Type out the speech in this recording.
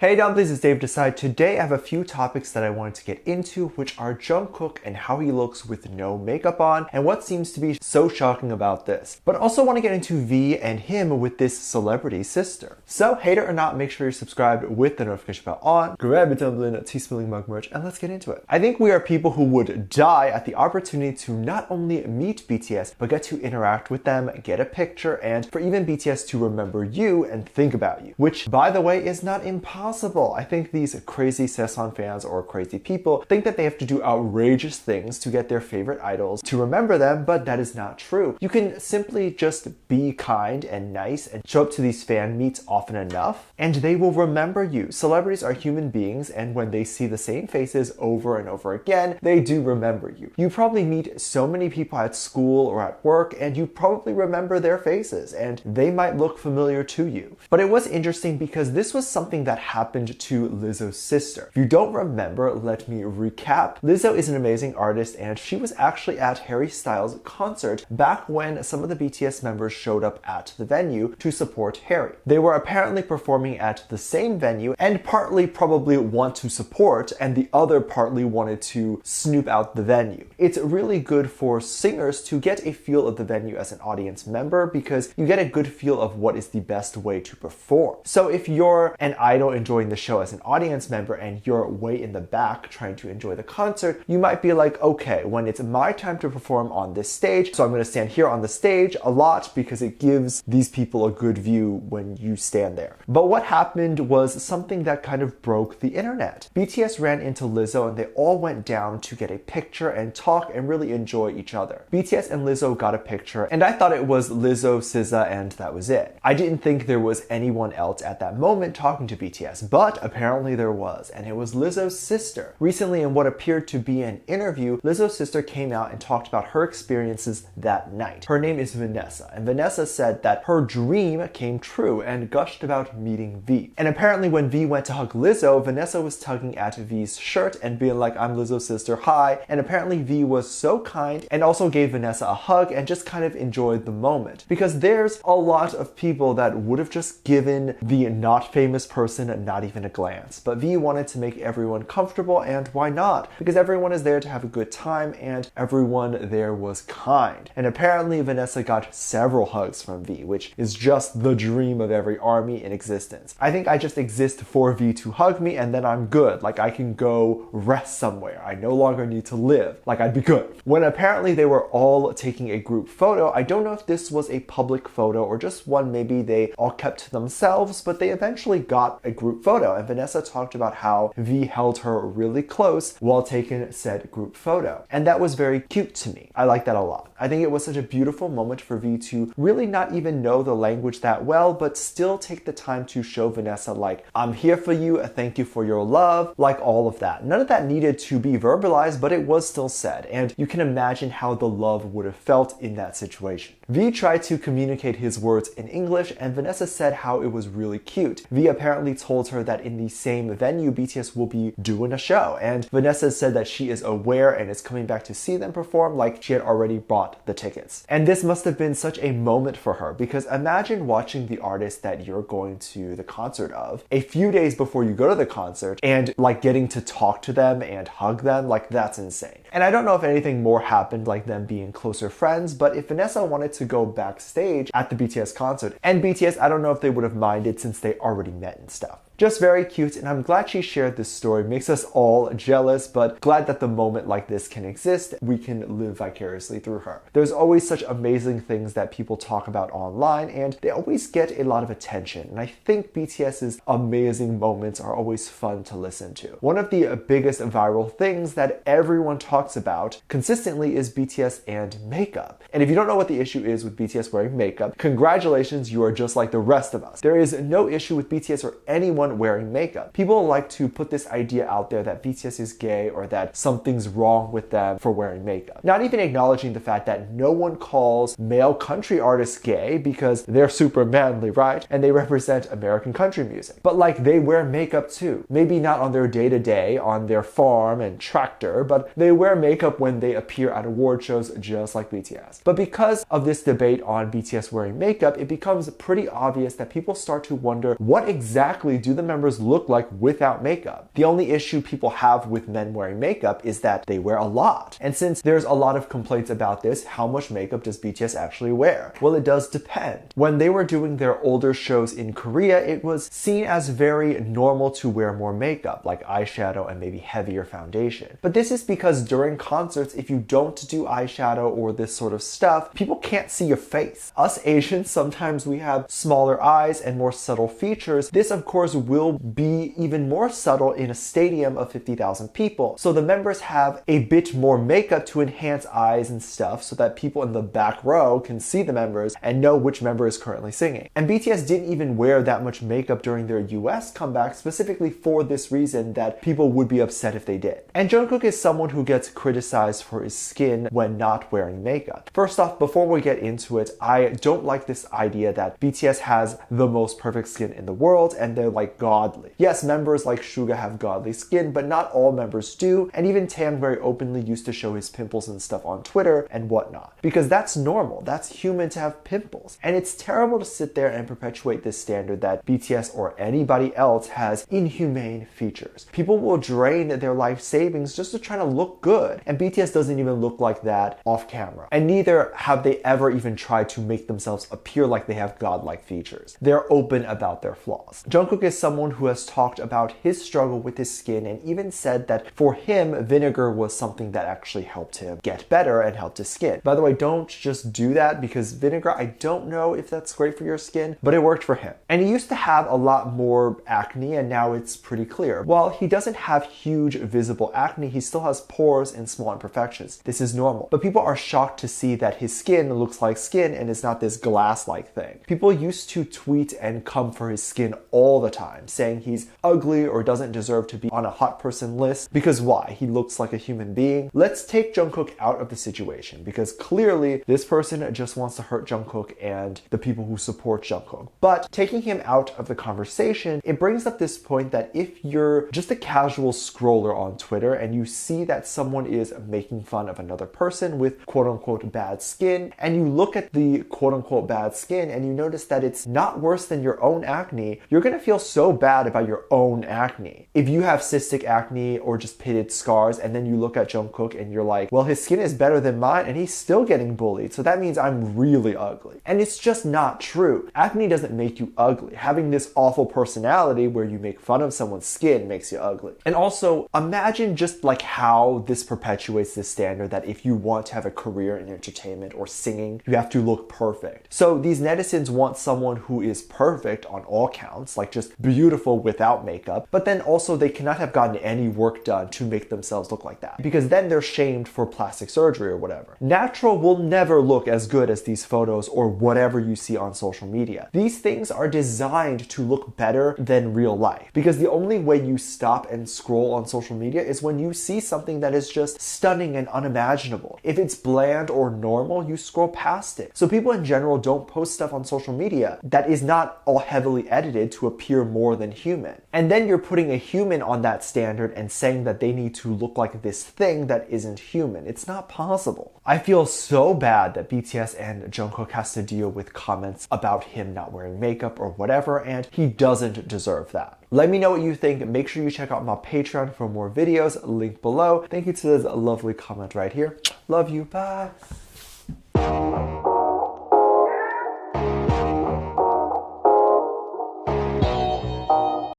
Hey dumplings, it's Dave Decide. Today I have a few topics that I wanted to get into, which are Jungkook and how he looks with no makeup on, and what seems to be so shocking about this. But also want to get into V and him with this celebrity sister. So, hater or not, make sure you're subscribed with the notification bell on, grab a tumbling teaspoon mug merch, and let's get into it. I think we are people who would die at the opportunity to not only meet BTS, but get to interact with them, get a picture, and for even BTS to remember you and think about you. Which, by the way, is not impossible. I think these crazy Sesson fans or crazy people think that they have to do outrageous things to get their favorite idols to remember them, but that is not true. You can simply just be kind and nice and show up to these fan meets often enough, and they will remember you. Celebrities are human beings, and when they see the same faces over and over again, they do remember you. You probably meet so many people at school or at work, and you probably remember their faces, and they might look familiar to you. But it was interesting because this was something that happened to Lizzo's sister. If you don't remember, let me recap. Lizzo is an amazing artist, and she was actually at Harry Styles' concert back when some of the BTS members showed up at the venue to support Harry. They were apparently performing at the same venue and partly probably want to support, and the other partly wanted to snoop out the venue. It's really good for singers to get a feel of the venue as an audience member because you get a good feel of what is the best way to perform. So if you're an idol enjoying the show as an audience member and you're way in the back trying to enjoy the concert, you might be like, okay, when it's my time to perform on this stage, so I'm going to stand here on the stage a lot because it gives these people a good view when you stand there. But what happened was something that kind of broke the internet. BTS ran into Lizzo and they all went down to get a picture and talk and really enjoy each other. BTS and Lizzo got a picture, and I thought it was Lizzo, SZA, and that was it. I didn't think there was anyone else at that moment talking to BTS, but apparently there was, and it was Lizzo's sister. Recently, in what appeared to be an interview, Lizzo's sister came out and talked about her experiences that night. Her name is Vanessa, and Vanessa said that her dream came true and gushed about meeting V. And apparently when V went to hug Lizzo, Vanessa was tugging at V's shirt and being like, "I'm Lizzo's sister, hi." And apparently V was so kind and also gave Vanessa a hug and just kind of enjoyed the moment. Because there's a lot of people that would have just given the not famous person not even a glance. But V wanted to make everyone comfortable, and why not? Because everyone is there to have a good time and everyone there was kind. And apparently Vanessa got several hugs from V, which is just the dream of every army in existence. I think I just exist for V to hug me and then I'm good. Like I can go rest somewhere. I no longer need to live. Like I'd be good. When apparently they were all taking a group photo, I don't know if this was a public photo or just one maybe they all kept to themselves, but they eventually got a group photo, and Vanessa talked about how V held her really close while taking said group photo. And that was very cute to me. I like that a lot. I think it was such a beautiful moment for V to really not even know the language that well, but still take the time to show Vanessa like, "I'm here for you, thank you for your love," like all of that. None of that needed to be verbalized, but it was still said, and you can imagine how the love would have felt in that situation. V tried to communicate his words in English, and Vanessa said how it was really cute. V apparently told her that in the same venue BTS will be doing a show, and Vanessa said that she is aware and is coming back to see them perform, like she had already bought the tickets. And this must have been such a moment for her, because imagine watching the artist that you're going to the concert of a few days before you go to the concert and like getting to talk to them and hug them. Like that's insane. And I don't know if anything more happened like them being closer friends, but if Vanessa wanted to go backstage at the BTS concert, and BTS, I don't know if they would have minded since they already met and stuff. Just very cute, and I'm glad she shared this story. Makes us all jealous, but glad that the moment like this can exist. We can live vicariously through her. There's always such amazing things that people talk about online, and they always get a lot of attention. And I think BTS's amazing moments are always fun to listen to. One of the biggest viral things that everyone talks about consistently is BTS and makeup. And if you don't know what the issue is with BTS wearing makeup, congratulations, you are just like the rest of us. There is no issue with BTS or anyone wearing makeup. People like to put this idea out there that BTS is gay or that something's wrong with them for wearing makeup. Not even acknowledging the fact that no one calls male country artists gay because they're super manly, right? And they represent American country music. But like they wear makeup too. Maybe not on their day-to-day, on their farm and tractor, but they wear makeup when they appear at award shows just like BTS. But because of this debate on BTS wearing makeup, it becomes pretty obvious that people start to wonder, what exactly do do the members look like without makeup? The only issue people have with men wearing makeup is that they wear a lot. And since there's a lot of complaints about this, how much makeup does BTS actually wear? Well, it does depend. When they were doing their older shows in Korea, it was seen as very normal to wear more makeup, like eyeshadow and maybe heavier foundation. But this is because during concerts, if you don't do eyeshadow or this sort of stuff, people can't see your face. Us Asians, sometimes we have smaller eyes and more subtle features. This, of course, will be even more subtle in a stadium of 50,000 people. So the members have a bit more makeup to enhance eyes and stuff so that people in the back row can see the members and know which member is currently singing. And BTS didn't even wear that much makeup during their US comeback, specifically for this reason that people would be upset if they did. And Jungkook is someone who gets criticized for his skin when not wearing makeup. First off, before we get into it, I don't like this idea that BTS has the most perfect skin in the world and they're like godly. Yes, members like Suga have godly skin, but not all members do, and even Taeyang very openly used to show his pimples and stuff on Twitter and whatnot. Because that's normal, that's human to have pimples. And it's terrible to sit there and perpetuate this standard that BTS or anybody else has inhumane features. People will drain their life savings just to try to look good, and BTS doesn't even look like that off camera. And neither have they ever even tried to make themselves appear like they have godlike features. They're open about their flaws. Jungkook is someone who has talked about his struggle with his skin and even said that for him, vinegar was something that actually helped him get better and helped his skin. By the way, don't just do that, because vinegar, I don't know if that's great for your skin, but it worked for him. And he used to have a lot more acne, and now it's pretty clear. While he doesn't have huge visible acne, he still has pores and small imperfections. This is normal. But people are shocked to see that his skin looks like skin and is not this glass-like thing. People used to tweet and come for his skin all the time, saying he's ugly or doesn't deserve to be on a hot person list. Because why? He looks like a human being. Let's take Jungkook out of the situation, because clearly this person just wants to hurt Jungkook and the people who support Jungkook. But taking him out of the conversation, it brings up this point that if you're just a casual scroller on Twitter and you see that someone is making fun of another person with quote-unquote bad skin, and you look at the quote-unquote bad skin and you notice that it's not worse than your own acne, you're gonna feel so bad about your own acne. If you have cystic acne or just pitted scars, and then you look at Jungkook and you're like, well, his skin is better than mine and he's still getting bullied, so that means I'm really ugly. And it's just not true. Acne doesn't make you ugly. Having this awful personality where you make fun of someone's skin makes you ugly. And also, imagine just like how this perpetuates this standard that if you want to have a career in entertainment or singing, you have to look perfect. So these netizens want someone who is perfect on all counts, like just beautiful without makeup, but then also they cannot have gotten any work done to make themselves look like that, because then they're shamed for plastic surgery or whatever. Natural will never look as good as these photos or whatever you see on social media. These things are designed to look better than real life, because the only way you stop and scroll on social media is when you see something that is just stunning and unimaginable. If it's bland or normal, you scroll past it. So people in general don't post stuff on social media that is not all heavily edited to appear more than human. And then you're putting a human on that standard and saying that they need to look like this thing that isn't human. It's not possible. I feel so bad that BTS and Jungkook has to deal with comments about him not wearing makeup or whatever, and he doesn't deserve that. Let me know what you think. Make sure you check out my Patreon for more videos, link below. Thank you to this lovely comment right here. Love you, bye.